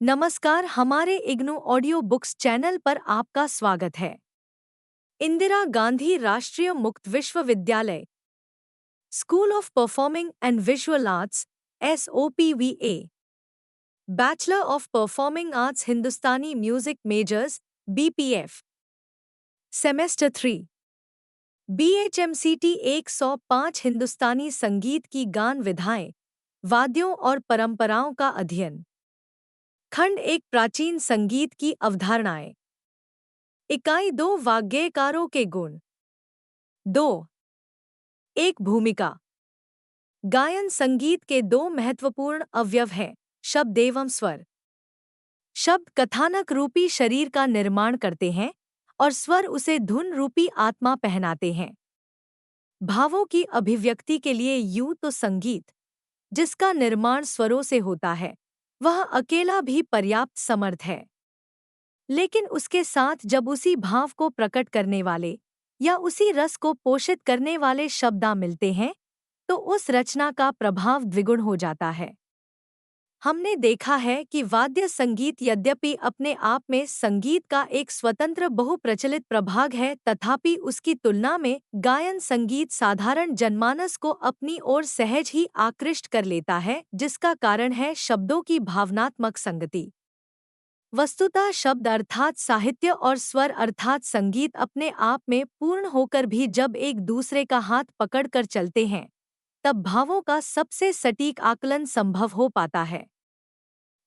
नमस्कार, हमारे IGNOU audio books channel पर आपका स्वागत है। इंदिरा गांधी राष्ट्रीय मुक्त विश्वविद्यालय, school of performing and visual arts SOPVA, bachelor of performing arts Hindustani music measures BPF, semester 3, BHMCT 105 हिंदुस्तानी संगीत की गान विधाएं, वाद्यों और परंपराओं का अध्ययन। खंड 1 प्राचीन संगीत की अवधारणाएं। इकाई 2 वाग्गेयकारों के गुण। 2. एक भूमिका। गायन संगीत के दो महत्वपूर्ण अवयव हैं, शब्द एवं स्वर। शब्द कथानक रूपी शरीर का निर्माण करते हैं और स्वर उसे धुन रूपी आत्मा पहनाते हैं। भावों की अभिव्यक्ति के लिए यूं तो संगीत, जिसका निर्माण स्वरों से होता है, वह अकेला भी पर्याप्त समर्थ है। लेकिन उसके साथ जब उसी भाव को प्रकट करने वाले या उसी रस को पोषित करने वाले शब्द मिलते हैं, तो उस रचना का प्रभाव द्विगुण हो जाता है। हमने देखा है कि वाद्य संगीत यद्यपि अपने आप में संगीत का एक स्वतंत्र बहुप्रचलित प्रभाग है, तथापि उसकी तुलना में गायन संगीत साधारण जनमानस को अपनी ओर सहज ही आकृष्ट कर लेता है, जिसका कारण है शब्दों की भावनात्मक संगति। वस्तुतः शब्द अर्थात साहित्य और स्वर अर्थात संगीत अपने आप में पूर्ण होकर भी जब एक दूसरे का हाथ पकड़कर चलते हैं, तब भावों का सबसे सटीक आकलन संभव हो पाता है।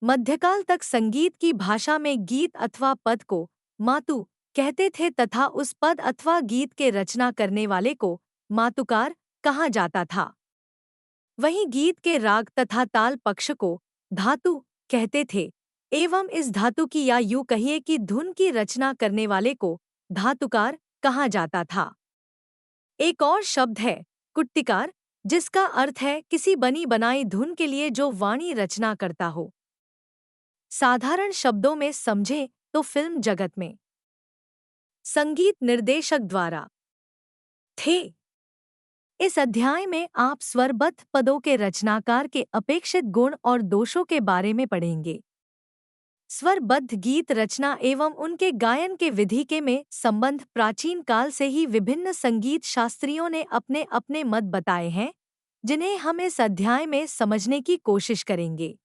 मध्यकाल तक संगीत की भाषा में गीत अथवा पद को मातु कहते थे तथा उस पद अथवा गीत के रचना करने वाले को मातुकार कहा जाता था। वहीं गीत के राग तथा ताल पक्ष को धातु कहते थे एवं इस धातु की या यूं कहिए कि धुन की रचना करने वाले को धातुकार कहा जाता था। एक और शब्द है कुट्टिकार, जिसका अर्थ है किसी बनी बनाई धुन के लिए जो वाणी रचना करता हो। साधारण शब्दों में समझें तो फिल्म जगत में संगीत निर्देशक द्वारा थे। इस अध्याय में आप स्वरबद्ध पदों के रचनाकार के अपेक्षित गुण और दोषों के बारे में पढ़ेंगे। स्वरबद्ध गीत रचना एवं उनके गायन के विधि के में संबंध प्राचीन काल से ही विभिन्न संगीत शास्त्रियों ने अपने अपने मत बताए हैं, जिन्हें हम इस अध्याय में समझने की कोशिश करेंगे।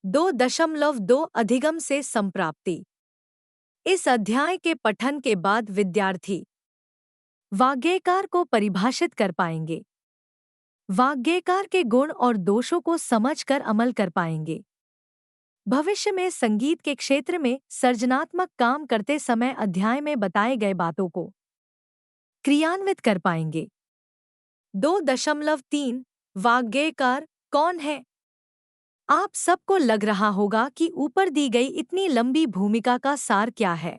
2.2 अधिगम से संप्राप्ति। इस अध्याय के पठन के बाद विद्यार्थी वाग्गेयकार को परिभाषित कर पाएंगे, वाग्गेयकार के गुण और दोषों को समझकर अमल कर पाएंगे, भविष्य में संगीत के क्षेत्र में सर्जनात्मक काम करते समय अध्याय में बताए गए बातों को क्रियान्वित कर पाएंगे। 2.3 वाग्गेयकार कौन है? आप सबको लग रहा होगा कि ऊपर दी गई इतनी लंबी भूमिका का सार क्या है।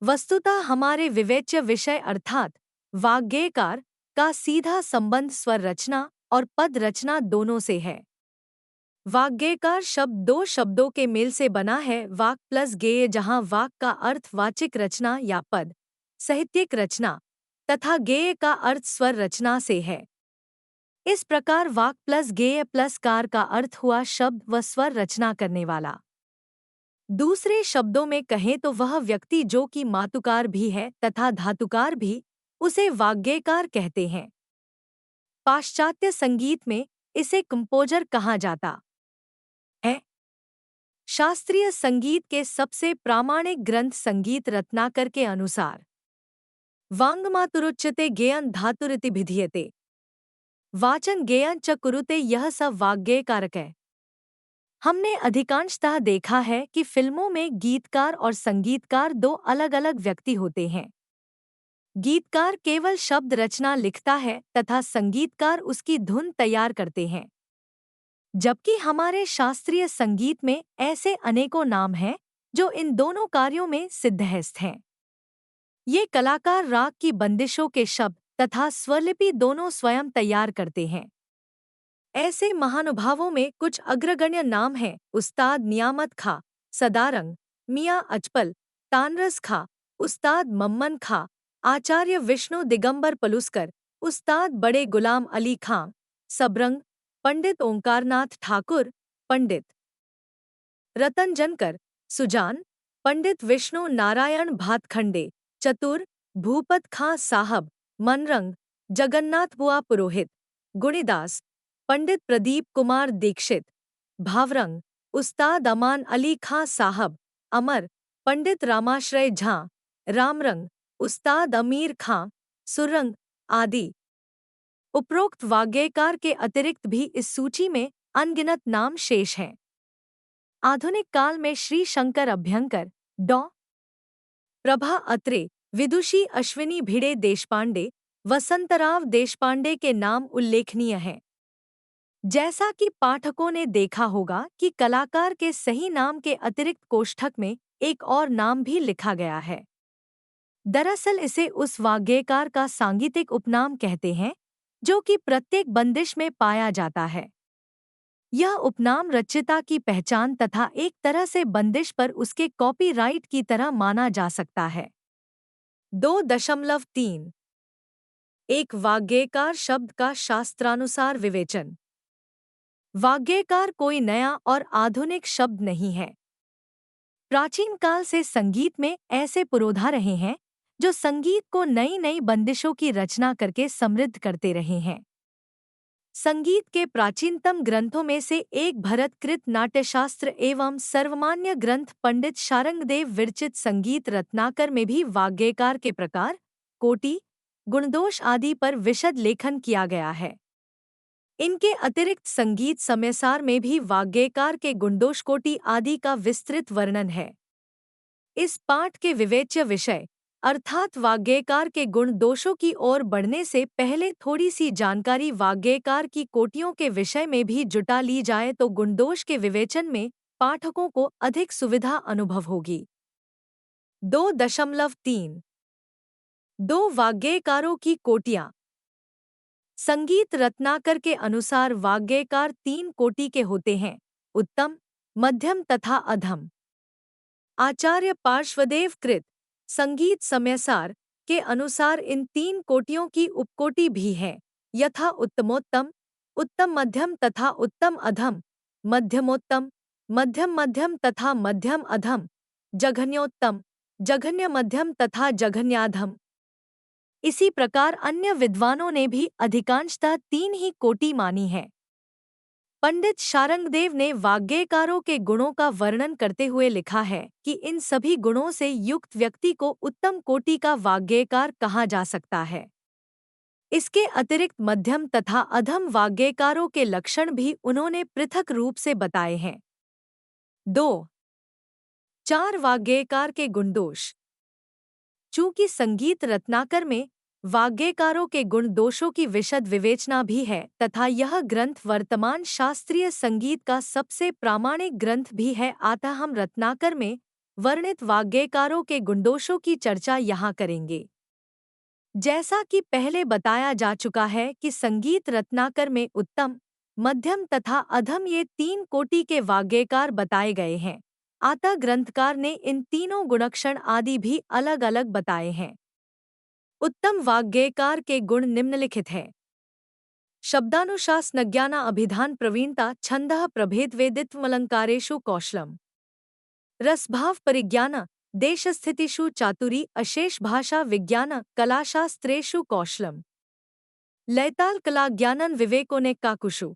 वस्तुतः हमारे विवेच्य विषय अर्थात वाग्गेयकार का सीधा संबंध स्वर रचना और पद रचना दोनों से है। वाग्गेयकार शब्द दो शब्दों के मेल से बना है, वाक् प्लस गेय, जहाँ वाक् का अर्थ वाचिक रचना या पद, साहित्यिक रचना तथा गेय का अर्थ स्वर रचना से है। इस प्रकार वाक् प्लस गेय प्लस कार का अर्थ हुआ शब्द व स्वर रचना करने वाला। दूसरे शब्दों में कहें तो वह व्यक्ति जो कि मातुकार भी है तथा धातुकार भी, उसे वाग्गेयकार कहते हैं। पाश्चात्य संगीत में इसे कंपोजर कहा जाता है। शास्त्रीय संगीत के सबसे प्रामाणिक ग्रंथ संगीत रत्नाकर के अनुसार वाङ्मातुरुच्यते गेयं धातुरिति भिधीयते, वाचन गेयं च कुरुते, यह सब वाग्गेयकारक है। हमने अधिकांशतः देखा है कि फिल्मों में गीतकार और संगीतकार दो अलग अलग व्यक्ति होते हैं। गीतकार केवल शब्द रचना लिखता है तथा संगीतकार उसकी धुन तैयार करते हैं। जबकि हमारे शास्त्रीय संगीत में ऐसे अनेकों नाम हैं जो इन दोनों कार्यों में सिद्धहस्त हैं। ये कलाकार राग की बंदिशों के शब्द तथा स्वरलिपि दोनों स्वयं तैयार करते हैं। ऐसे महानुभावों में कुछ अग्रगण्य नाम हैं: उस्ताद नियामत खां, सदारंग, मियां अचपल, तानरस खां, उस्ताद मम्मन खां, आचार्य विष्णु दिगंबर पलुस्कर, उस्ताद बड़े गुलाम अली खां, सबरंग, पंडित ओंकारनाथ ठाकुर, पंडित रतनजनकर, सुजान, पंडित विष्णु नारायण भातखंडे, चतुर, भूपत खां साहब, मनरंग, जगन्नाथ बुआ पुरोहित, गुणिदास, पंडित प्रदीप कुमार दीक्षित, भावरंग, उस्ताद अमान अली खां साहब, अमर, पंडित रामाश्रय झा, रामरंग, उस्ताद अमीर खां, सुरंग आदि। उपरोक्त वाग्गेयकार के अतिरिक्त भी इस सूची में अनगिनत नाम शेष हैं। आधुनिक काल में श्री शंकर अभ्यंकर, डॉ. प्रभा अत्रे, विदुषी अश्विनी भिड़े देशपांडे, वसंतराव देशपांडे के नाम उल्लेखनीय हैं। जैसा कि पाठकों ने देखा होगा कि कलाकार के सही नाम के अतिरिक्त कोष्ठक में एक और नाम भी लिखा गया है। दरअसल इसे उस वाग्गेयकार का सांगीतिक उपनाम कहते हैं जो कि प्रत्येक बंदिश में पाया जाता है। यह उपनाम रचयिता की पहचान तथा एक तरह से बंदिश पर उसके कॉपीराइट की तरह माना जा सकता है। 2.3 एक वाग्गेयकार शब्द का शास्त्रानुसार विवेचन। वाग्गेयकार कोई नया और आधुनिक शब्द नहीं है। प्राचीन काल से संगीत में ऐसे पुरोधा रहे हैं जो संगीत को नई नई बंदिशों की रचना करके समृद्ध करते रहे हैं। संगीत के प्राचीनतम ग्रंथों में से एक भरतकृत नाट्यशास्त्र एवं सर्वमान्य ग्रंथ पंडित शारंगदेव विरचित संगीत रत्नाकर में भी वाग्गेयकार के प्रकार, कोटि, गुणदोष आदि पर विशद लेखन किया गया है। इनके अतिरिक्त संगीत समयसार में भी वाग्गेयकार के गुणदोष कोटि आदि का विस्तृत वर्णन है। इस पाठ के विवेच्य विषय अर्थात वाग्गेयकार के गुण दोषों की ओर बढ़ने से पहले थोड़ी सी जानकारी वाग्गेयकार की कोटियों के विषय में भी जुटा ली जाए तो गुणदोष के विवेचन में पाठकों को अधिक सुविधा अनुभव होगी। 2.3 दो वाग्गेयकारों की कोटियां। संगीत रत्नाकर के अनुसार वाग्गेयकार 3 कोटि के होते हैं: उत्तम, मध्यम तथा अधम। आचार्य पार्श्वदेव कृत संगीत समयसार के अनुसार इन 3 कोटियों की उपकोटि भी है, यथा उत्तमोत्तम, उत्तम मध्यम तथा उत्तम अधम, मध्यमोत्तम, मध्यम मध्यम तथा मध्यम अधम, जघन्योत्तम, जघन्य मध्यम तथा जघन्याधम। इसी प्रकार अन्य विद्वानों ने भी अधिकांशतः 3 ही कोटि मानी है। पंडित शारंगदेव ने वाग्गेयकारों के गुणों का वर्णन करते हुए लिखा है कि इन सभी गुणों से युक्त व्यक्ति को उत्तम कोटि का वाग्गेयकार कहा जा सकता है। इसके अतिरिक्त मध्यम तथा अधम वाग्गेयकारों के लक्षण भी उन्होंने पृथक रूप से बताए हैं। 2.4 वाग्गेयकार के गुणदोष। चूंकि संगीत रत्नाकर में वाग्गेयकारों के गुण दोषों की विशद विवेचना भी है तथा यह ग्रंथ वर्तमान शास्त्रीय संगीत का सबसे प्रामाणिक ग्रंथ भी है, अतः हम रत्नाकर में वर्णित वाग्गेयकारों के गुणदोषों की चर्चा यहाँ करेंगे। जैसा कि पहले बताया जा चुका है कि संगीत रत्नाकर में उत्तम, मध्यम तथा अधम ये 3 कोटि के वाग्गेयकार बताए गए हैं, अतः ग्रंथकार ने इन तीनों गुणक्षण आदि भी अलग अलग बताए हैं। उत्तम वाग्गेयकार के गुण निम्नलिखित हैं: शब्दानुशासनज्ञान अभिधान प्रवीणता छंदः प्रभेद वेदित्वमलंकारेषु कौशलम रसभाव परिज्ञान देशस्थितिषु चातुरी अशेष भाषा विज्ञान कलाशास्त्रेषु कौशलम लयताल कलाज्ञानन विवेकोने काकुषु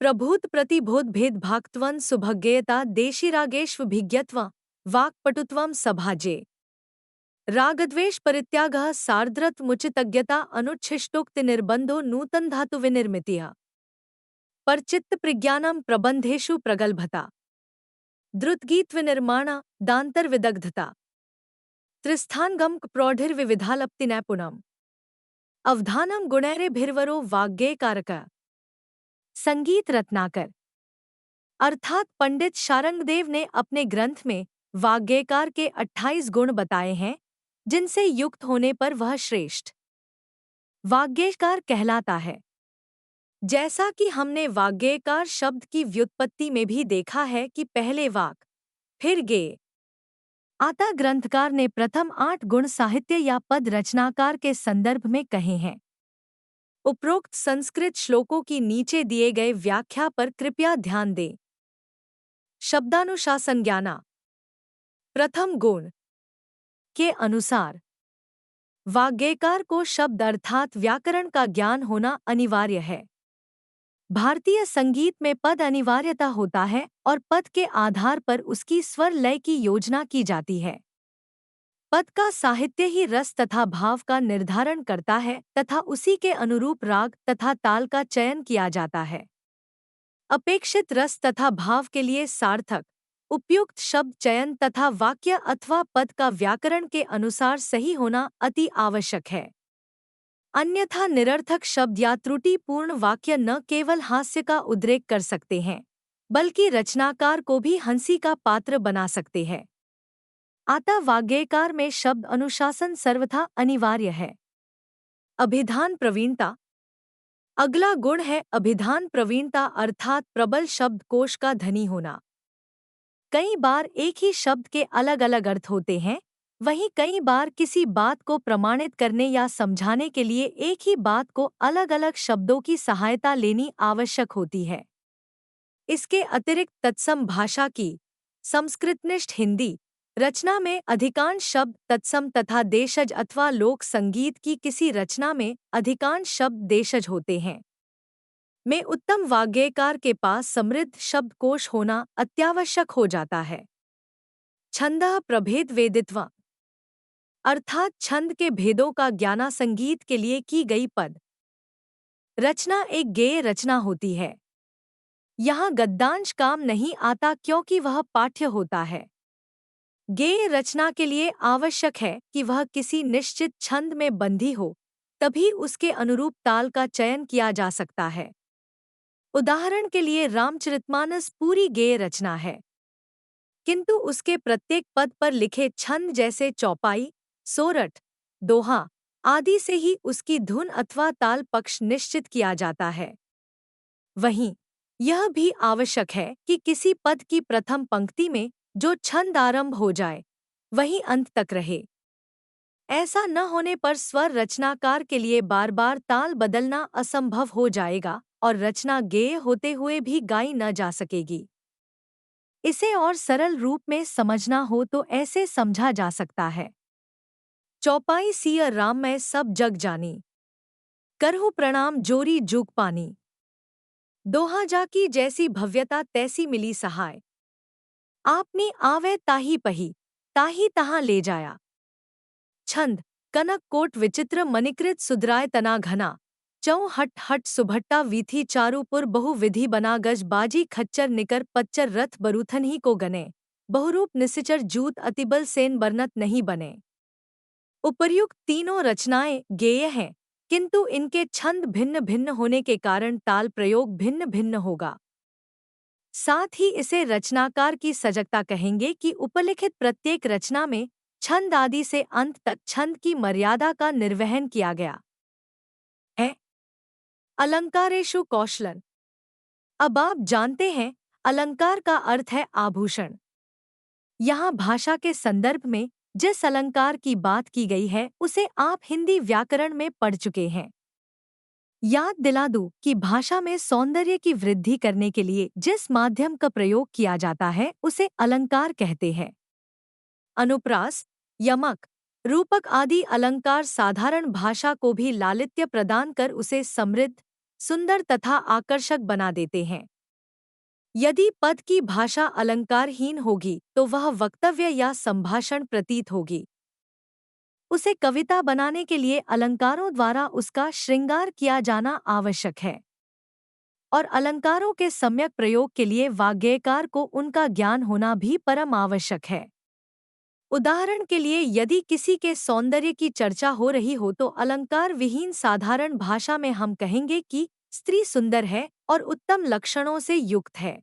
प्रभूत प्रतिबोध भेद भाक्त्वन सुभज्ञेयता देशिरागेष्वभिज्ञत्व वाक्पटुत्वम सभाजे रागद्वेष परित्यागः सार्द्रत्वमुचितज्ञता अनुच्छिष्टोक्ति निर्बंधो नूतन धातु विनिर्मितिः परचित्त प्रज्ञानम प्रबंधेषु प्रगल्भता द्रुतगीत विनिर्माण दांतर विदग्धता त्रिस्थानगम प्रौढ़िर्विविधालप्ति नैपुणम अवधानम गुणैरे भिर्वरो वाग्गेयकारक। संगीत रत्नाकर अर्थात पंडित शारंगदेव ने अपने ग्रंथ में वाग्गेयकार के 28 गुण बताए हैं जिनसे युक्त होने पर वह श्रेष्ठ वाग्गेयकार कहलाता है। जैसा कि हमने वाग्गेयकार शब्द की व्युत्पत्ति में भी देखा है कि पहले वाक फिर गेय, अतः ग्रंथकार ने प्रथम 8 गुण साहित्य या पद रचनाकार के संदर्भ में कहे हैं। उपरोक्त संस्कृत श्लोकों की नीचे दिए गए व्याख्या पर कृपया ध्यान दें। शब्दानुशासन ज्ञाना। प्रथम गुण के अनुसार वाग्गेयकार को शब्द अर्थात व्याकरण का ज्ञान होना अनिवार्य है। भारतीय संगीत में पद अनिवार्यता होता है और पद के आधार पर उसकी स्वर लय की योजना की जाती है। पद का साहित्य ही रस तथा भाव का निर्धारण करता है तथा उसी के अनुरूप राग तथा ताल का चयन किया जाता है। अपेक्षित रस तथा भाव के लिए सार्थक उपयुक्त शब्द चयन तथा वाक्य अथवा पद का व्याकरण के अनुसार सही होना अति आवश्यक है। अन्यथा निरर्थक शब्द या त्रुटिपूर्ण वाक्य न केवल हास्य का उद्रेक कर सकते हैं बल्कि रचनाकार को भी हंसी का पात्र बना सकते हैं। अतः वाग्गेयकार में शब्द अनुशासन सर्वथा अनिवार्य है। अभिधान प्रवीणता। अगला गुण है अभिधान प्रवीणता अर्थात प्रबल शब्दकोश का धनी होना। कई बार एक ही शब्द के अलग अलग अर्थ होते हैं, वहीं कई बार किसी बात को प्रमाणित करने या समझाने के लिए एक ही बात को अलग अलग शब्दों की सहायता लेनी आवश्यक होती है। इसके अतिरिक्त तत्सम भाषा की संस्कृतनिष्ठ हिंदी रचना में अधिकांश शब्द तत्सम तथा देशज अथवा लोक संगीत की किसी रचना में अधिकांश शब्द देशज होते हैं। में उत्तम वाग्गेयकार के पास समृद्ध शब्दकोश होना अत्यावश्यक हो जाता है। छंदः प्रभेद वेदित्व अर्थात छंद के भेदों का ज्ञाना संगीत के लिए की गई पद रचना एक गेय रचना होती है। यहाँ गद्यांश काम नहीं आता क्योंकि वह पाठ्य होता है। गेय रचना के लिए आवश्यक है कि वह किसी निश्चित छंद में बंधी हो, तभी उसके अनुरूप ताल का चयन किया जा सकता है। उदाहरण के लिए रामचरितमानस पूरी गेय रचना है, किंतु उसके प्रत्येक पद पर लिखे छंद जैसे चौपाई, सोरठ, दोहा आदि से ही उसकी धुन अथवा ताल पक्ष निश्चित किया जाता है। वहीं यह भी आवश्यक है कि किसी पद की प्रथम पंक्ति में जो छंद आरंभ हो जाए वही अंत तक रहे। ऐसा न होने पर स्वर रचनाकार के लिए बार बार ताल बदलना असंभव हो जाएगा और रचना गेय होते हुए भी गाई न जा सकेगी। इसे और सरल रूप में समझना हो तो ऐसे समझा जा सकता है। चौपाई सिय राम मैं सब जग जानी, करहु प्रणाम जोरी जुग पानी। दोहा जाकी जैसी भव्यता तैसी मिली सहाय, आपने आवे ताही पही, ताही तहाँ ले जाया। छंद कनक कोट विचित्र मणिकृत सुधराय तना घना, चौ हट हट सुभट्टा वीथी चारुपुर बहु विधि बना गज बाजी खच्चर निकर पच्चर रथ बरूथन ही को गने, बहुरूप निसिचर जूत अतिबल सेन बरनत नहीं बने। उपर्युक्त तीनों रचनाएं गेय हैं, किंतु इनके छंद भिन्न भिन्न होने के कारण ताल प्रयोग भिन्न भिन्न होगा। साथ ही इसे रचनाकार की सजगता कहेंगे कि उपलिखित प्रत्येक रचना में छंद आदि से अंत तक छंद की मर्यादा का निर्वहन किया गया है। अलंकारेषु कौशलन। अब आप जानते हैं अलंकार का अर्थ है आभूषण। यहाँ भाषा के संदर्भ में जिस अलंकार की बात की गई है उसे आप हिंदी व्याकरण में पढ़ चुके हैं। याद दिला दूं कि भाषा में सौंदर्य की वृद्धि करने के लिए जिस माध्यम का प्रयोग किया जाता है उसे अलंकार कहते हैं। अनुप्रास, यमक, रूपक आदि अलंकार साधारण भाषा को भी लालित्य प्रदान कर उसे समृद्ध, सुंदर तथा आकर्षक बना देते हैं। यदि पद की भाषा अलंकारहीन होगी तो वह वक्तव्य या संभाषण प्रतीत होगी। उसे कविता बनाने के लिए अलंकारों द्वारा उसका श्रृंगार किया जाना आवश्यक है और अलंकारों के सम्यक प्रयोग के लिए वाग्गेयकार को उनका ज्ञान होना भी परम आवश्यक है। उदाहरण के लिए यदि किसी के सौंदर्य की चर्चा हो रही हो तो अलंकार विहीन साधारण भाषा में हम कहेंगे कि स्त्री सुंदर है और उत्तम लक्षणों से युक्त है।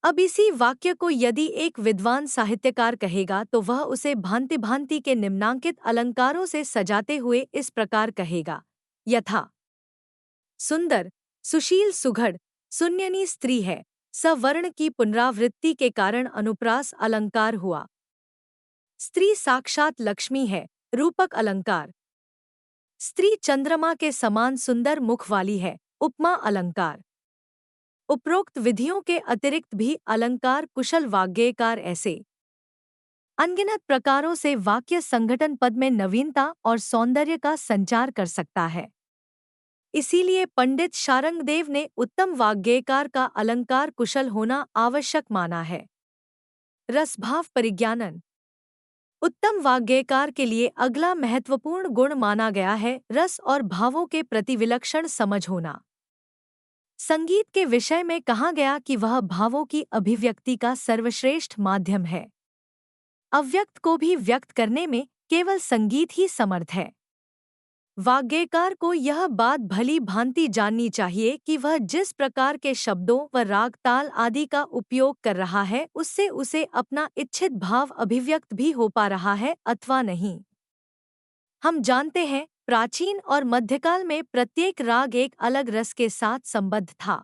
अब इसी वाक्य को यदि एक विद्वान साहित्यकार कहेगा तो वह उसे भांति भांति के निम्नांकित अलंकारों से सजाते हुए इस प्रकार कहेगा, यथा सुंदर, सुशील, सुघड़, सुन्यनी स्त्री है, सवर्ण की पुनरावृत्ति के कारण अनुप्रास अलंकार हुआ। स्त्री साक्षात लक्ष्मी है, रूपक अलंकार। स्त्री चंद्रमा के समान सुंदर मुख वाली है, उपमा अलंकार। उपरोक्त विधियों के अतिरिक्त भी अलंकार कुशल वाग्गेयकार ऐसे अनगिनत प्रकारों से वाक्य संगठन पद में नवीनता और सौंदर्य का संचार कर सकता है। इसीलिए पंडित शारंगदेव ने उत्तम वाग्गेयकार का अलंकार कुशल होना आवश्यक माना है। रसभाव परिज्ञानन। उत्तम वाग्गेयकार के लिए अगला महत्वपूर्ण गुण माना गया है रस और भावों के प्रति विलक्षण समझ होना। संगीत के विषय में कहा गया कि वह भावों की अभिव्यक्ति का सर्वश्रेष्ठ माध्यम है। अव्यक्त को भी व्यक्त करने में केवल संगीत ही समर्थ है। वाग्गेयकार को यह बात भली भांति जाननी चाहिए कि वह जिस प्रकार के शब्दों व राग ताल आदि का उपयोग कर रहा है उससे उसे अपना इच्छित भाव अभिव्यक्त भी हो पा रहा है अथवा नहीं। हम जानते हैं प्राचीन और मध्यकाल में प्रत्येक राग एक अलग रस के साथ संबद्ध था।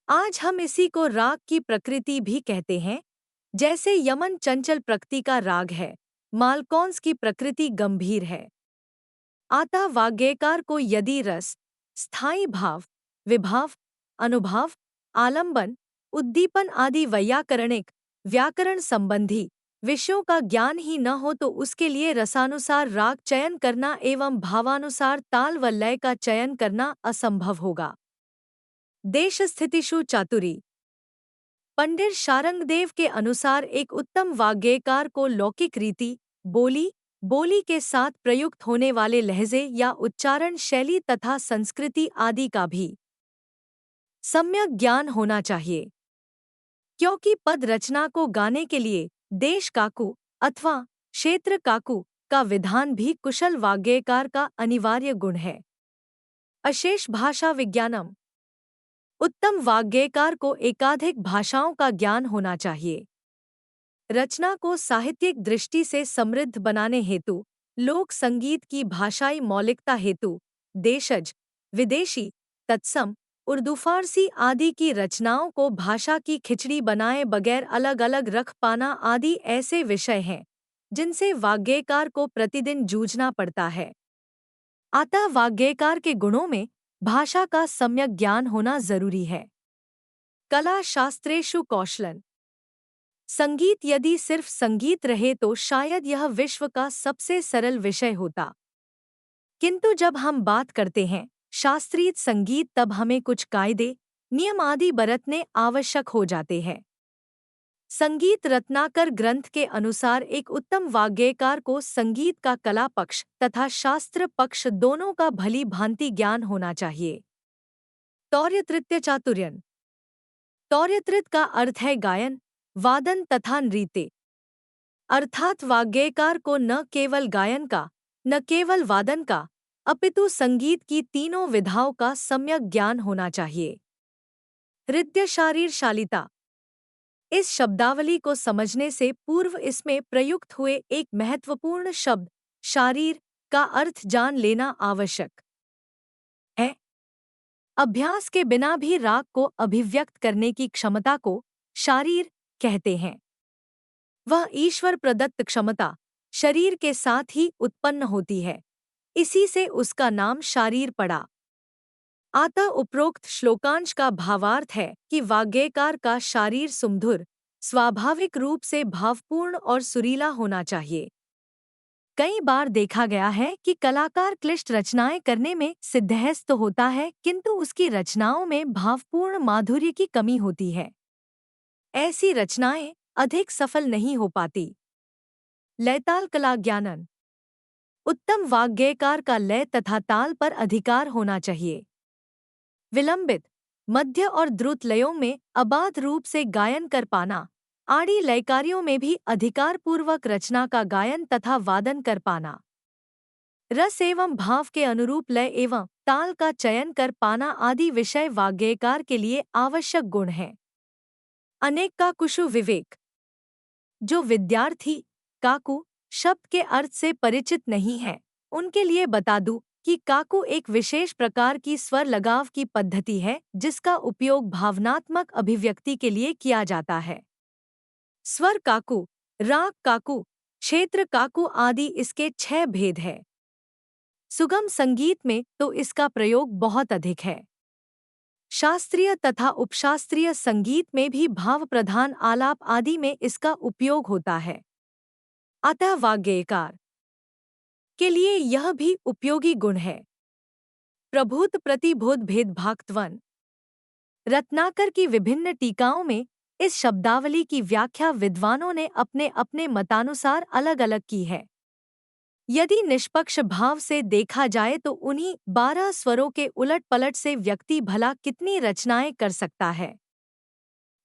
आज हम इसी को राग की प्रकृति भी कहते हैं। जैसे यमन चंचल प्रकृति का राग है, मालकौंस की प्रकृति गंभीर है। अतः वाग्गेयकार को यदि रस, स्थायी भाव, विभाव, अनुभाव, आलंबन, उद्दीपन आदि वैयाकरणिक, व्याकरण संबंधी विषयों का ज्ञान ही न हो तो उसके लिए रसानुसार राग चयन करना एवं भावानुसार ताल व लय का चयन करना असंभव होगा। देश स्थितिषु चातुरी। पंडित शारंगदेव के अनुसार एक उत्तम वाग्गेयकार को लौकिक रीति, बोली के साथ प्रयुक्त होने वाले लहजे या उच्चारण शैली तथा संस्कृति आदि का भी सम्यक ज्ञान होना चाहिए, क्योंकि पद रचना को गाने के लिए देश काकू अथवा क्षेत्र काकू का विधान भी कुशल वाग्गेयकार का अनिवार्य गुण है। अशेष भाषा विज्ञानम। उत्तम वाग्गेयकार को एकाधिक भाषाओं का ज्ञान होना चाहिए। रचना को साहित्यिक दृष्टि से समृद्ध बनाने हेतु, लोक संगीत की भाषाई मौलिकता हेतु देशज, विदेशी, तत्सम, उर्दू फारसी आदि की रचनाओं को भाषा की खिचड़ी बनाए बगैर अलग अलग रख पाना आदि ऐसे विषय हैं जिनसे वाग्गेयकार को प्रतिदिन जूझना पड़ता है। अतः वाग्गेयकार के गुणों में भाषा का सम्यक ज्ञान होना जरूरी है। कला शास्त्रेषु कौशलन। संगीत यदि सिर्फ संगीत रहे तो शायद यह विश्व का सबसे सरल विषय होता, किंतु जब हम बात करते हैं शास्त्रीय संगीत तब हमें कुछ कायदे, नियम आदि बरतने आवश्यक हो जाते हैं। संगीत रत्नाकर ग्रंथ के अनुसार एक उत्तम वाग्गेयकार को संगीत का कला पक्ष तथा शास्त्र पक्ष दोनों का भली भांति ज्ञान होना चाहिए। तौर्यतृत्य चातुर्यन। तौर्यतृत का अर्थ है गायन, वादन तथा नृत्य। अर्थात वाग्गेयकार को न केवल गायन का, न केवल वादन का, अपितु संगीत की तीनों विधाओं का सम्यक ज्ञान होना चाहिए। हृदय शारीर शालिता। इस शब्दावली को समझने से पूर्व इसमें प्रयुक्त हुए एक महत्वपूर्ण शब्द शारीर का अर्थ जान लेना आवश्यक है। अभ्यास के बिना भी राग को अभिव्यक्त करने की क्षमता को शारीर कहते हैं। वह ईश्वर प्रदत्त क्षमता शरीर के साथ ही उत्पन्न होती है, इसी से उसका नाम शारीर पड़ा। अतः उपरोक्त श्लोकांश का भावार्थ है कि वाग्गेयकार का शारीर सुमधुर, स्वाभाविक रूप से भावपूर्ण और सुरीला होना चाहिए। कई बार देखा गया है कि कलाकार क्लिष्ट रचनाएं करने में सिद्धहस्त तो होता है, किंतु उसकी रचनाओं में भावपूर्ण माधुर्य की कमी होती है। ऐसी रचनाएं अधिक सफल नहीं हो पाती। लयताल कला ज्ञानन। उत्तम वाग्गेयकार का लय तथा ताल पर अधिकार होना चाहिए। विलंबित, मध्य और द्रुत लयों में अबाध रूप से गायन कर पाना, आड़ी लयकारियों में भी अधिकारपूर्वक रचना का गायन तथा वादन कर पाना, रस एवं भाव के अनुरूप लय एवं ताल का चयन कर पाना आदि विषय वाग्गेयकार के लिए आवश्यक गुण हैं। अनेक का कुशु विवेक। जो विद्यार्थी काकू शब्द के अर्थ से परिचित नहीं है, उनके लिए बता दूं कि काकू एक विशेष प्रकार की स्वर लगाव की पद्धति है जिसका उपयोग भावनात्मक अभिव्यक्ति के लिए किया जाता है। स्वर काकू, राग काकू, क्षेत्र काकू आदि इसके 6 भेद है। सुगम संगीत में तो इसका प्रयोग बहुत अधिक है। शास्त्रीय तथा उपशास्त्रीय संगीत में भी भाव प्रधान आलाप आदि में इसका उपयोग होता है। अतः वाग्गेयकार के लिए यह भी उपयोगी गुण है। प्रभूत प्रतिबोध भेदभाक्त्वन। रत्नाकर की विभिन्न टीकाओं में इस शब्दावली की व्याख्या विद्वानों ने अपने अपने मतानुसार अलग अलग की है। यदि निष्पक्ष भाव से देखा जाए तो उन्हीं 12 स्वरों के उलट पलट से व्यक्ति भला कितनी रचनाएं कर सकता है,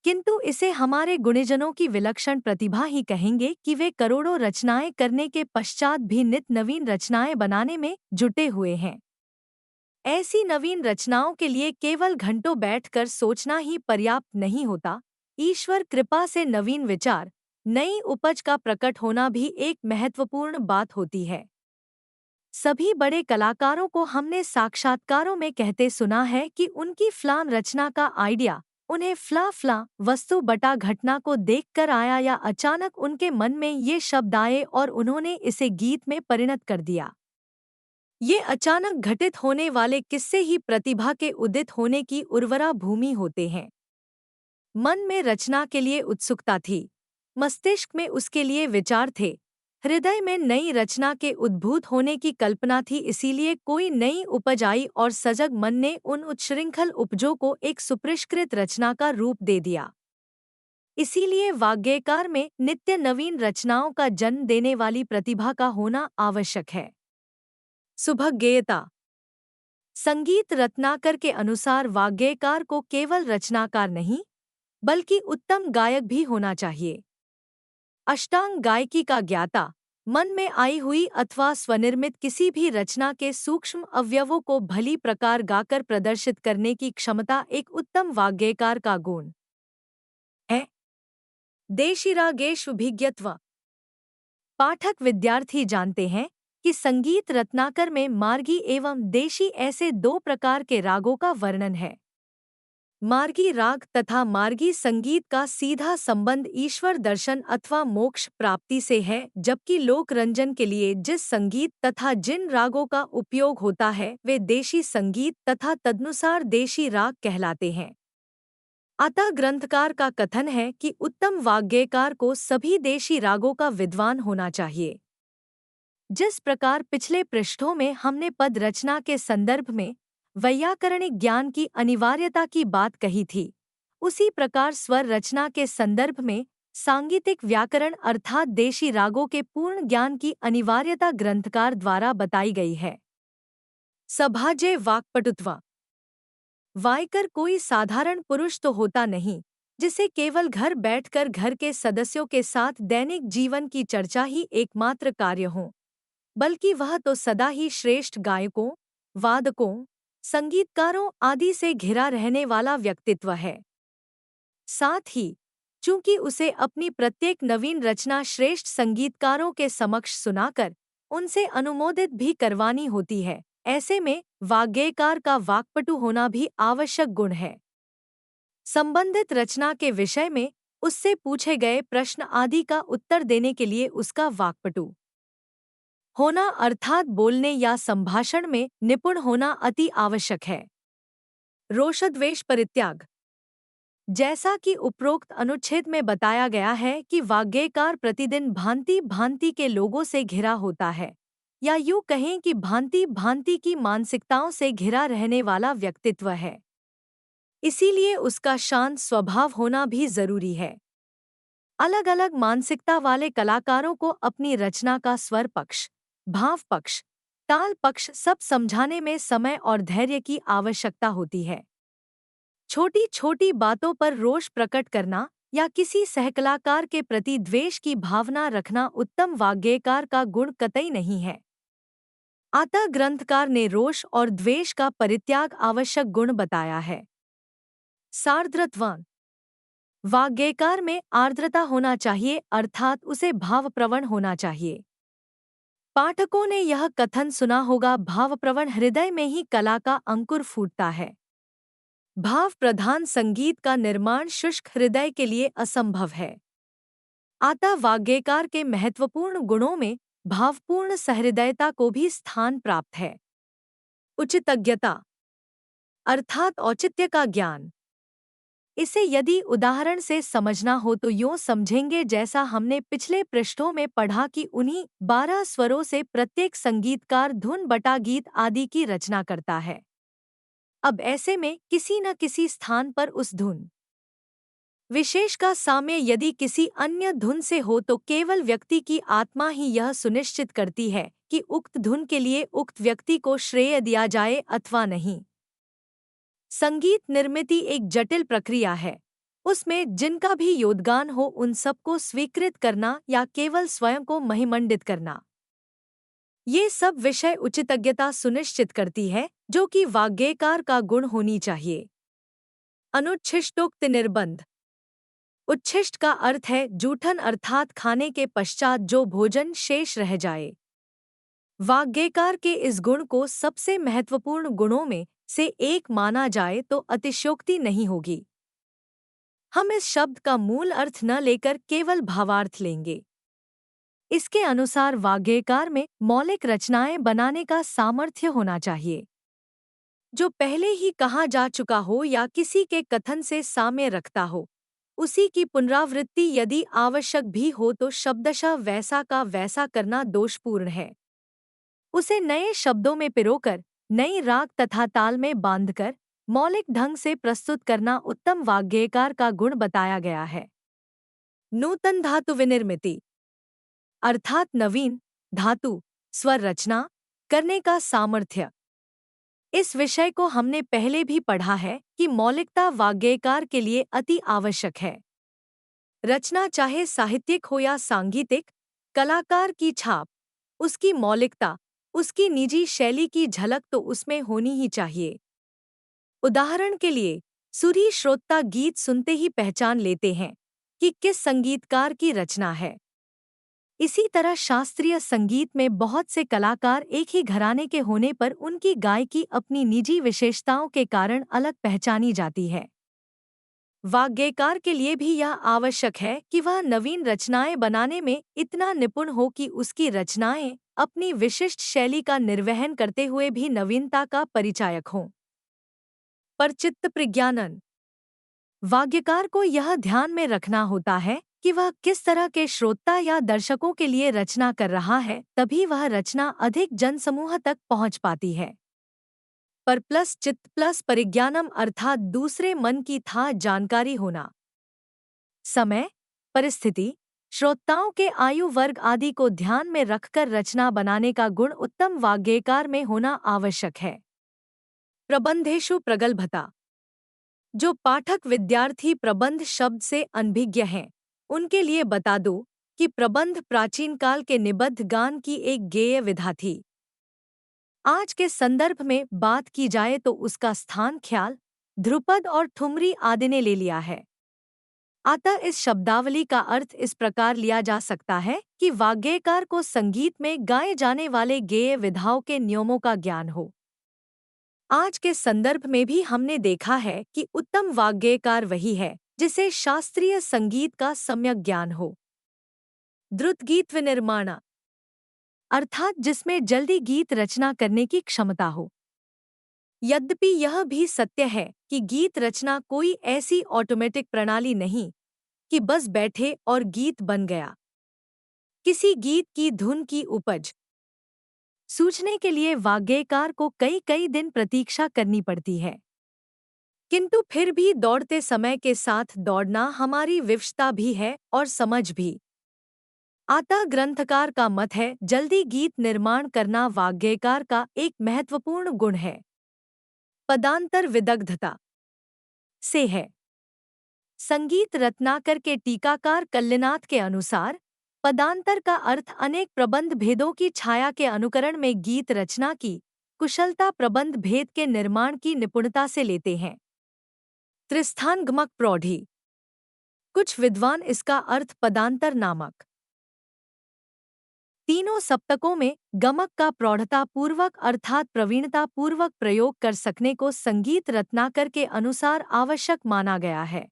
किंतु इसे हमारे गुणीजनों की विलक्षण प्रतिभा ही कहेंगे कि वे करोड़ों रचनाएं करने के पश्चात भी नित नवीन रचनाएं बनाने में जुटे हुए हैं। ऐसी नवीन रचनाओं के लिए केवल घंटों बैठकर सोचना ही पर्याप्त नहीं होता, ईश्वर कृपा से नवीन विचार, नई उपज का प्रकट होना भी एक महत्वपूर्ण बात होती है। सभी बड़े कलाकारों को हमने साक्षात्कारों में कहते सुना है कि उनकी फ्लान रचना का आइडिया उन्हें फ्ला वस्तु बटा घटना को देखकर आया या अचानक उनके मन में ये शब्द आए और उन्होंने इसे गीत में परिणत कर दिया। ये अचानक घटित होने वाले किस्से ही प्रतिभा के उदित होने की उर्वरा भूमि होते हैं। मन में रचना के लिए उत्सुकता थी, मस्तिष्क में उसके लिए विचार थे, हृदय में नई रचना के उद्भूत होने की कल्पना थी, इसीलिए कोई नई उपज आई और सजग मन ने उन उच्छृंखल उपजों को एक सुपरिष्कृत रचना का रूप दे दिया। इसीलिए वाग्गेयकार में नित्य नवीन रचनाओं का जन्म देने वाली प्रतिभा का होना आवश्यक है। सुभज्ञेयता। संगीत रत्नाकर के अनुसार वाग्गेयकार को केवल रचनाकार नहीं बल्कि उत्तम गायक भी होना चाहिए। अष्टांग गायकी का ज्ञाता, मन में आई हुई अथवा स्वनिर्मित किसी भी रचना के सूक्ष्म अवयवों को भली प्रकार गाकर प्रदर्शित करने की क्षमता एक उत्तम वाग्गेयकार का गुण है। देशिरागेष्वभिज्ञत्व। पाठक विद्यार्थी जानते हैं कि संगीत रत्नाकर में मार्गी एवं देशी ऐसे दो प्रकार के रागों का वर्णन है। मार्गी राग तथा मार्गी संगीत का सीधा संबंध ईश्वर दर्शन अथवा मोक्ष प्राप्ति से है, जबकि लोक रंजन के लिए जिस संगीत तथा जिन रागों का उपयोग होता है वे देशी संगीत तथा तदनुसार देशी राग कहलाते हैं। अतः ग्रंथकार का कथन है कि उत्तम वाग्गेयकार को सभी देशी रागों का विद्वान होना चाहिए। जिस प्रकार पिछले पृष्ठों में हमने पद रचना के संदर्भ में वैयाकरणिक ज्ञान की अनिवार्यता की बात कही थी, उसी प्रकार स्वर रचना के संदर्भ में सांगीतिक व्याकरण अर्थात देशी रागों के पूर्ण ज्ञान की अनिवार्यता ग्रंथकार द्वारा बताई गई है। सभाज्य वाक्पटुत्व। वायकर कोई साधारण पुरुष तो होता नहीं जिसे केवल घर बैठकर घर के सदस्यों के साथ दैनिक जीवन की चर्चा ही एकमात्र कार्य हो, बल्कि वह तो सदा ही श्रेष्ठ गायकों, वादकों, संगीतकारों आदि से घिरा रहने वाला व्यक्तित्व है। साथ ही चूंकि उसे अपनी प्रत्येक नवीन रचना श्रेष्ठ संगीतकारों के समक्ष सुनाकर उनसे अनुमोदित भी करवानी होती है, ऐसे में वाग्गेयकार का वाक्पटु होना भी आवश्यक गुण है। संबंधित रचना के विषय में उससे पूछे गए प्रश्न आदि का उत्तर देने के लिए उसका वाक्पटु होना अर्थात बोलने या संभाषण में निपुण होना अति आवश्यक है। रोषद्वेष परित्याग। जैसा कि उपरोक्त अनुच्छेद में बताया गया है कि वाग्गेयकार प्रतिदिन भांति भांति के लोगों से घिरा होता है, या यूं कहें कि भांति भांति की मानसिकताओं से घिरा रहने वाला व्यक्तित्व है। इसीलिए उसका शांत स्वभाव होना भी जरूरी है। अलग अलग मानसिकता वाले कलाकारों को अपनी रचना का स्वर पक्ष, भाव पक्ष, ताल पक्ष सब समझाने में समय और धैर्य की आवश्यकता होती है। छोटी छोटी बातों पर रोष प्रकट करना या किसी सहकलाकार के प्रति द्वेष की भावना रखना उत्तम वाग्गेयकार का गुण कतई नहीं है। अतः ग्रंथकार ने रोष और द्वेष का परित्याग आवश्यक गुण बताया है। सार्द्रत्वं। वाग्गेयकार में आर्द्रता होना चाहिए अर्थात उसे भावप्रवण होना चाहिए। पाठकों ने यह कथन सुना होगा, भावप्रवण हृदय में ही कला का अंकुर फूटता है। भाव प्रधान संगीत का निर्माण शुष्क हृदय के लिए असंभव है। अतः वाग्गेयकार के महत्वपूर्ण गुणों में भावपूर्ण सहृदयता को भी स्थान प्राप्त है। उचितज्ञता। अर्थात औचित्य का ज्ञान। इसे यदि उदाहरण से समझना हो तो यूं समझेंगे जैसा हमने पिछले पृष्ठों में पढ़ा कि उन्हीं 12 स्वरों से प्रत्येक संगीतकार धुन बटा गीत आदि की रचना करता है। अब ऐसे में किसी न किसी स्थान पर उस धुन विशेष का साम्य यदि किसी अन्य धुन से हो तो केवल व्यक्ति की आत्मा ही यह सुनिश्चित करती है कि उक्त धुन के लिए उक्त व्यक्ति को श्रेय दिया जाए अथवा नहीं। संगीत निर्मिति एक जटिल प्रक्रिया है। उसमें जिनका भी योगदान हो उन सबको स्वीकृत करना या केवल स्वयं को महिमंडित करना, ये सब विषय उचितज्ञता सुनिश्चित करती है जो कि वाग्गेयकार का गुण होनी चाहिए। अनुच्छिष्टोक्त निर्बंध। उच्छिष्ट का अर्थ है जूठन अर्थात खाने के पश्चात जो भोजन शेष रह जाए। वाग्गेयकार के इस गुण को सबसे महत्वपूर्ण गुणों में से एक माना जाए तो अतिशयोक्ति नहीं होगी। हम इस शब्द का मूल अर्थ न लेकर केवल भावार्थ लेंगे। इसके अनुसार वाग्गेयकार में मौलिक रचनाएं बनाने का सामर्थ्य होना चाहिए। जो पहले ही कहा जा चुका हो या किसी के कथन से साम्य रखता हो, उसी की पुनरावृत्ति यदि आवश्यक भी हो तो शब्दशः वैसा का वैसा करना दोषपूर्ण है। उसे नए शब्दों में पिरोकर, नई राग तथा ताल में बांधकर मौलिक ढंग से प्रस्तुत करना उत्तम वाग्गेयकार का गुण बताया गया है। नूतन धातु विनिर्मिति अर्थात नवीन धातु स्वर रचना करने का सामर्थ्य। इस विषय को हमने पहले भी पढ़ा है कि मौलिकता वाग्गेयकार के लिए अति आवश्यक है। रचना चाहे साहित्यिक हो या सांगीतिक, कलाकार की छाप, उसकी मौलिकता, उसकी निजी शैली की झलक तो उसमें होनी ही चाहिए। उदाहरण के लिए सुरी श्रोता गीत सुनते ही पहचान लेते हैं कि किस संगीतकार की रचना है। इसी तरह शास्त्रीय संगीत में बहुत से कलाकार एक ही घराने के होने पर उनकी गायकी अपनी निजी विशेषताओं के कारण अलग पहचानी जाती है। वाग्गेयकार के लिए भी यह आवश्यक है कि वह नवीन रचनाएं बनाने में इतना निपुण हो कि उसकी रचनाएं अपनी विशिष्ट शैली का निर्वहन करते हुए भी नवीनता का परिचायक हों। परचित्त प्रज्ञानन। वाग्गेयकार को यह ध्यान में रखना होता है कि वह किस तरह के श्रोता या दर्शकों के लिए रचना कर रहा है, तभी वह रचना अधिक जनसमूह तक पहुंच पाती है। पर प्लस चित्त प्लस परिज्ञानम अर्थात दूसरे मन की था जानकारी होना। समय, परिस्थिति, श्रोताओं के आयु वर्ग आदि को ध्यान में रखकर रचना बनाने का गुण उत्तम वाग्गेयकार में होना आवश्यक है। प्रबंधेषु प्रगल्भता। जो पाठक विद्यार्थी प्रबंध शब्द से अनभिज्ञ हैं, उनके लिए बता दो कि प्रबंध प्राचीन काल के निबद्ध गान की एक गेय विधा थी। आज के संदर्भ में बात की जाए तो उसका स्थान ख्याल, ध्रुपद और ठुमरी आदि ने ले लिया है। अतः इस शब्दावली का अर्थ इस प्रकार लिया जा सकता है कि वाग्गेयकार को संगीत में गाए जाने वाले गेय विधाओं के नियमों का ज्ञान हो। आज के संदर्भ में भी हमने देखा है कि उत्तम वाग्गेयकार वही है जिसे शास्त्रीय संगीत का सम्यक ज्ञान हो। द्रुत गीत विनिर्माण अर्थात जिसमें जल्दी गीत रचना करने की क्षमता हो। यद्यपि यह भी सत्य है कि गीत रचना कोई ऐसी ऑटोमेटिक प्रणाली नहीं कि बस बैठे और गीत बन गया। किसी गीत की धुन की उपज सूझने के लिए वाग्गेयकार को कई कई दिन प्रतीक्षा करनी पड़ती है। किंतु फिर भी दौड़ते समय के साथ दौड़ना हमारी विवशता भी है और समझ भी। अतः ग्रंथकार का मत है जल्दी गीत निर्माण करना वाग्गेयकार का एक महत्वपूर्ण गुण है। पदांतर विदग्धता से है। संगीत रत्नाकर के टीकाकार कल्लिनाथ के अनुसार पदांतर का अर्थ अनेक प्रबंध भेदों की छाया के अनुकरण में गीत रचना की कुशलता प्रबंध भेद के निर्माण की निपुणता से लेते हैं। त्रिस्थान गमक प्रौढ़ी। कुछ विद्वान इसका अर्थ पदांतर नामक तीनों सप्तकों में गमक का प्रौढ़ता पूर्वक अर्थात प्रवीणता पूर्वक प्रयोग कर सकने को संगीत रत्नाकर के अनुसार आवश्यक माना गया है।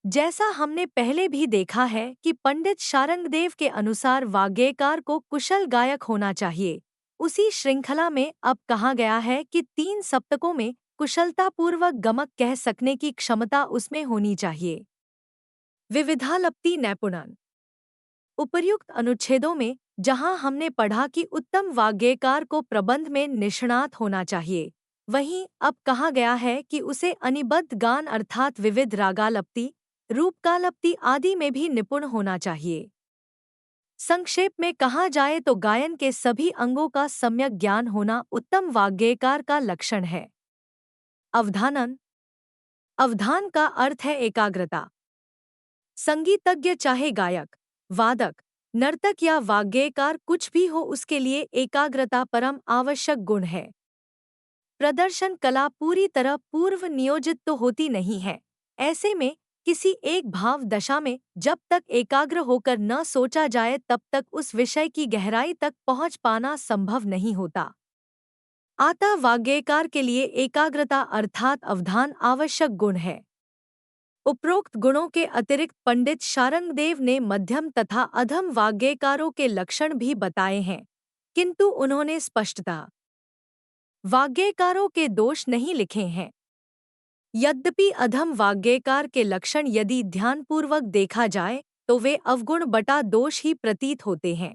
जैसा हमने पहले भी देखा है कि पंडित शारंगदेव के अनुसार वाग्गेयकार को कुशल गायक होना चाहिए, उसी श्रृंखला में अब कहा गया है कि 3 सप्तकों में कुशलतापूर्वक गमक कह सकने की क्षमता उसमें होनी चाहिए। विविधालप्ति नैपुणन। उपर्युक्त अनुच्छेदों में जहां हमने पढ़ा कि उत्तम वाग्गेयकार को प्रबंध में निष्णात होना चाहिए, वहीं अब कहा गया है कि उसे अनिबद्ध गान अर्थात विविध रागालप्ति, रूपकालप्ति आदि में भी निपुण होना चाहिए। संक्षेप में कहा जाए तो गायन के सभी अंगों का सम्यक ज्ञान होना उत्तम वाग्गेयकार का लक्षण है। अवधानन। अवधान का अर्थ है एकाग्रता। संगीतज्ञ चाहे गायक, वादक, नर्तक या वाग्गेयकार कुछ भी हो, उसके लिए एकाग्रता परम आवश्यक गुण है। प्रदर्शन कला पूरी तरह पूर्व नियोजित तो होती नहीं है। ऐसे में किसी एक भाव दशा में जब तक एकाग्र होकर न सोचा जाए तब तक उस विषय की गहराई तक पहुंच पाना संभव नहीं होता। अतः वाग्गेयकार के लिए एकाग्रता अर्थात अवधान आवश्यक गुण है। उपरोक्त गुणों के अतिरिक्त पंडित शारंगदेव ने मध्यम तथा अधम वाग्गेयकारों के लक्षण भी बताए हैं, किंतु उन्होंने स्पष्टतः वाग्गेयकारों के दोष नहीं लिखे हैं। यद्यपि अधम वाग्गेयकार के लक्षण यदि ध्यानपूर्वक देखा जाए तो वे अवगुण बटा दोष ही प्रतीत होते हैं।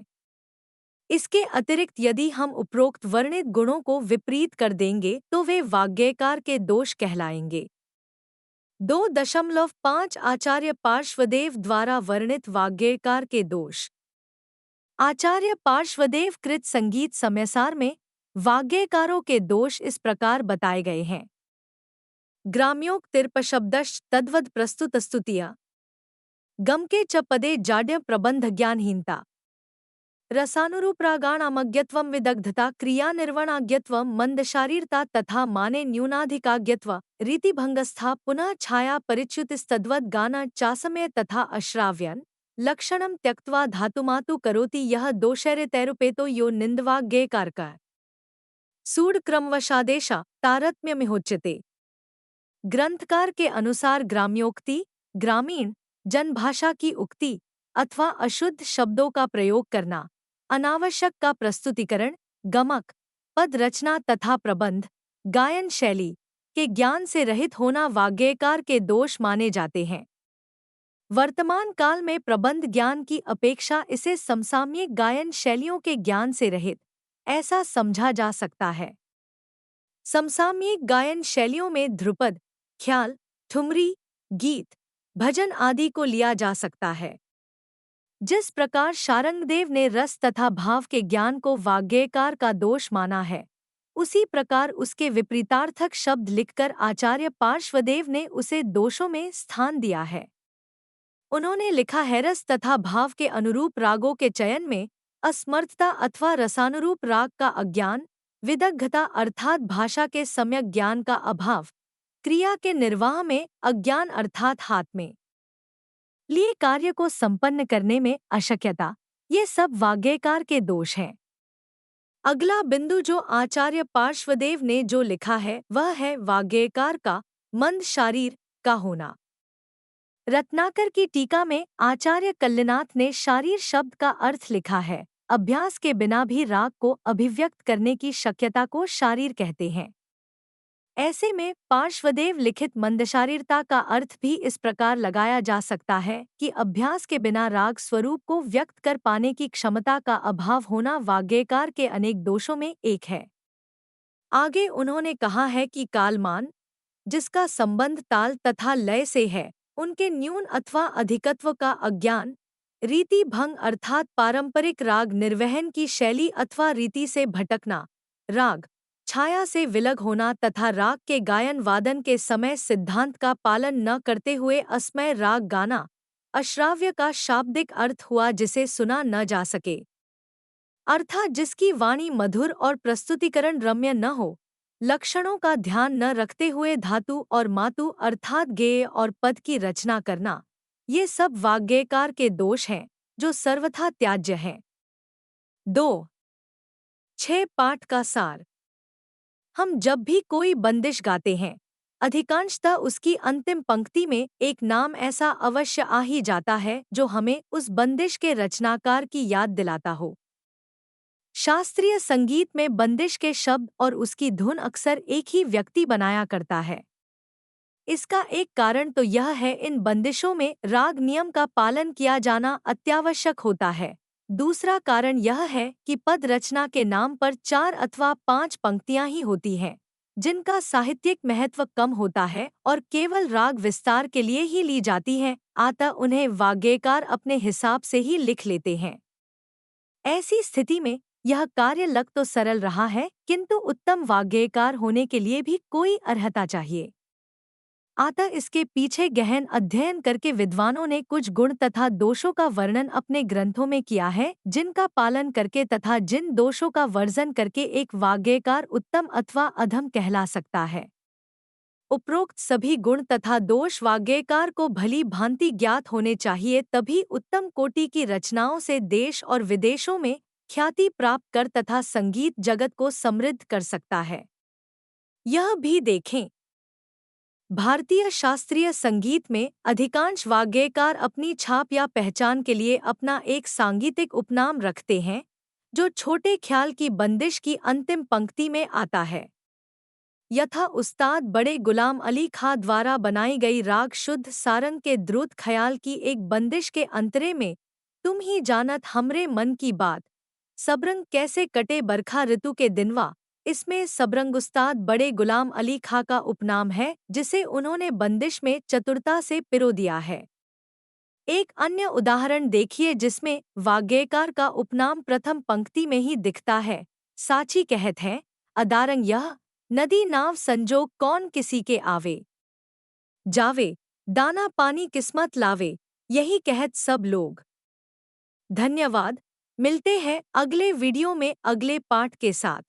इसके अतिरिक्त यदि हम उपरोक्त वर्णित गुणों को विपरीत कर देंगे तो वे वाग्गेयकार के दोष कहलाएंगे। 2.5 आचार्य पार्श्वदेव द्वारा वर्णित वाग्गेयकार के दोष। आचार्य पार्श्वदेव कृत संगीत समयसार में वाग्गेयकारों के दोष इस प्रकार बताए गए हैं। ग्राम्योक्तिर्पशब्दश्च तद्वद प्रस्तुतस्तुतिया। गमके च पदे जाड्य प्रबंध ज्ञानहीनता। रसानुरूपरागाणामज्ञत्वं विदग्धता क्रियानिर्वणाज्ञत्वं मंदशारीरता तथा माने न्यूनाधिकाज्ञत्व रीतिभंगस्था पुनः छाया परिच्युतिस्तद्वद् गान चासमय तथा अश्राव्यन लक्षणं त्यक्त्वा धातुमातु करोति यह दोषैरितैरुपेतो यो निंदवाग्गेयकारः। सूढक्रमवशादेशा तारतम्यमिहोच्यते। ग्रंथकार के अनुसार ग्राम्योक्ति, ग्रामीण जनभाषा की उक्ति अथवा अशुद्ध शब्दों का प्रयोग करना, अनावश्यक का प्रस्तुतिकरण, गमक, पद रचना तथा प्रबंध, गायन शैली के ज्ञान से रहित होना वाग्गेयकार के दोष माने जाते हैं। वर्तमान काल में प्रबंध ज्ञान की अपेक्षा इसे समसामयिक गायन शैलियों के ज्ञान से रहित ऐसा समझा जा सकता है। समसामयिक गायन शैलियों में ध्रुपद, ख्याल, ठुमरी, गीत, भजन आदि को लिया जा सकता है। जिस प्रकार शारंगदेव ने रस तथा भाव के ज्ञान को वाग्गेयकार का दोष माना है, उसी प्रकार उसके विपरीतार्थक शब्द लिखकर आचार्य पार्श्वदेव ने उसे दोषों में स्थान दिया है। उन्होंने लिखा है, रस तथा भाव के अनुरूप रागों के चयन में असमर्थता अथवा रसानुरूप राग का अज्ञान, विदग्धता अर्थात भाषा के सम्यक ज्ञान का अभाव, क्रिया के निर्वाह में अज्ञान अर्थात हाथ में लिए कार्य को संपन्न करने में अशक्यता, ये सब वाग्गेयकार के दोष हैं। अगला बिंदु जो आचार्य पार्श्वदेव ने जो लिखा है वह है वाग्गेयकार का मंद शारीर का होना। रत्नाकर की टीका में आचार्य कल्लनाथ ने शारीर शब्द का अर्थ लिखा है, अभ्यास के बिना भी राग को अभिव्यक्त करने की शक्यता को शारीर कहते हैं। ऐसे में पार्श्वदेव लिखित मंदशारीरता का अर्थ भी इस प्रकार लगाया जा सकता है कि अभ्यास के बिना राग स्वरूप को व्यक्त कर पाने की क्षमता का अभाव होना वाग्गेयकार के अनेक दोषों में एक है। आगे उन्होंने कहा है कि कालमान, जिसका संबंध ताल तथा लय से है, उनके न्यून अथवा अधिकत्व का अज्ञान, रीति भंग अर्थात पारंपरिक राग निर्वहन की शैली अथवा रीति से भटकना, राग छाया से विलग होना तथा राग के गायन वादन के समय सिद्धांत का पालन न करते हुए असमय राग गाना, अश्राव्य का शाब्दिक अर्थ हुआ जिसे सुना न जा सके, अर्थात जिसकी वाणी मधुर और प्रस्तुतिकरण रम्य न हो, लक्षणों का ध्यान न रखते हुए धातु और मातु अर्थात गेय और पद की रचना करना, ये सब वाग्गेयकार के दोष हैं जो सर्वथा त्याज्य हैं। 2.6 पाठ का सार। हम जब भी कोई बंदिश गाते हैं, अधिकांशतः उसकी अंतिम पंक्ति में एक नाम ऐसा अवश्य आ ही जाता है जो हमें उस बंदिश के रचनाकार की याद दिलाता हो। शास्त्रीय संगीत में बंदिश के शब्द और उसकी धुन अक्सर एक ही व्यक्ति बनाया करता है। इसका एक कारण तो यह है इन बंदिशों में राग नियम का पालन किया जाना अत्यावश्यक होता है। दूसरा कारण यह है कि पद रचना के नाम पर 4 अथवा 5 पंक्तियां ही होती हैं, जिनका साहित्यिक महत्व कम होता है और केवल राग विस्तार के लिए ही ली जाती हैं, अतः उन्हें वाग्गेयकार अपने हिसाब से ही लिख लेते हैं। ऐसी स्थिति में यह कार्य लग तो सरल रहा है, किंतु उत्तम वाग्गेयकार होने के लिए भी कोई अर्हता चाहिए। अतः इसके पीछे गहन अध्ययन करके विद्वानों ने कुछ गुण तथा दोषों का वर्णन अपने ग्रंथों में किया है, जिनका पालन करके तथा जिन दोषों का वर्जन करके एक वाग्गेयकार उत्तम अथवा अधम कहला सकता है। उपरोक्त सभी गुण तथा दोष वाग्गेयकार को भली भांति ज्ञात होने चाहिए, तभी उत्तम कोटि की रचनाओं से देश और विदेशों में ख्याति प्राप्त कर तथा संगीत जगत को समृद्ध कर सकता है। यह भी देखें, भारतीय शास्त्रीय संगीत में अधिकांश वाग्गेयकार अपनी छाप या पहचान के लिए अपना एक सांगीतिक उपनाम रखते हैं, जो छोटे ख्याल की बंदिश की अंतिम पंक्ति में आता है। यथा उस्ताद बड़े गुलाम अली खां द्वारा बनाई गई राग शुद्ध सारंग के द्रुत ख्याल की एक बंदिश के अंतरे में, तुम ही जानत हमरे मन की बात, सबरंग कैसे कटे बरखा ऋतु के दिनवा। इसमें सबरंग उस्ताद बड़े गुलाम अली खां का उपनाम है, जिसे उन्होंने बंदिश में चतुरता से पिरो दिया है। एक अन्य उदाहरण देखिए जिसमें वाग्गेयकार का उपनाम प्रथम पंक्ति में ही दिखता है। साची कहत है, अदारंग यह नदी नाव संजोग कौन किसी के आवे, जावे दाना पानी किस्मत लावे, यही कहत सब लोग। धन्यवाद। मिलते हैं अगले वीडियो में अगले पाठ के साथ।